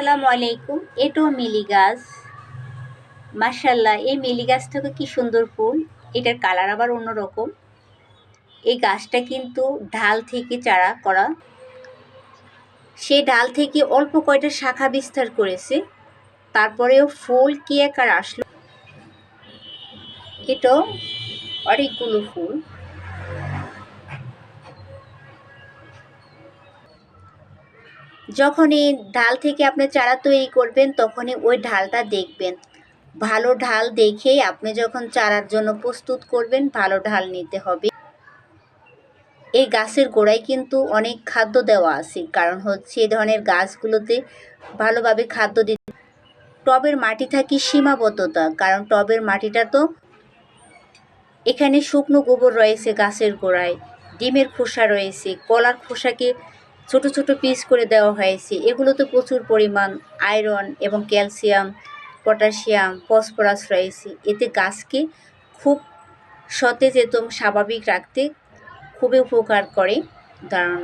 আসসালামু আলাইকুম। এটাও মিলি গাছ। মাশাআল্লাহ, এই মিলি গাছটাকে কি সুন্দর ফুল। এটার কালার আবার অন্যরকম। এই গাছটা কিন্তু ঢাল থেকে চারা করা। সেই ডাল থেকে অল্প কয়টা শাখা বিস্তার করেছে, তারপরেও ফুল কি আকার আসলো। এটাও অনেকগুলো ফুল। যখন এই ঢাল থেকে আপনি চারা তৈরি করবেন, তখনই ওই ঢালটা দেখবেন। ভালো ঢাল দেখেই আপনি যখন চারার জন্য প্রস্তুত করবেন, ভালো ঢাল নিতে হবে। এই গাছের গোড়ায় কিন্তু অনেক খাদ্য দেওয়া আছে, কারণ হচ্ছে এই ধরনের গাছগুলোতে ভালোভাবে খাদ্য দিতে। টবের মাটি থাকি সীমাবদ্ধতা, কারণ টবের মাটিটা তো এখানে শুকনো গোবর রয়েছে গাছের গোড়ায়, ডিমের খোসা রয়েছে, কলার খোসাকে ছোট ছোট পিস করে দেওয়া হয়েছে। এগুলোতে প্রচুর পরিমাণ আয়রন এবং ক্যালসিয়াম, পটাশিয়াম, ফসফরাস রয়েছে। এতে গাছকে খুব সতেজ এবং স্বাভাবিক রাখতে খুবই উপকার করে। কারণ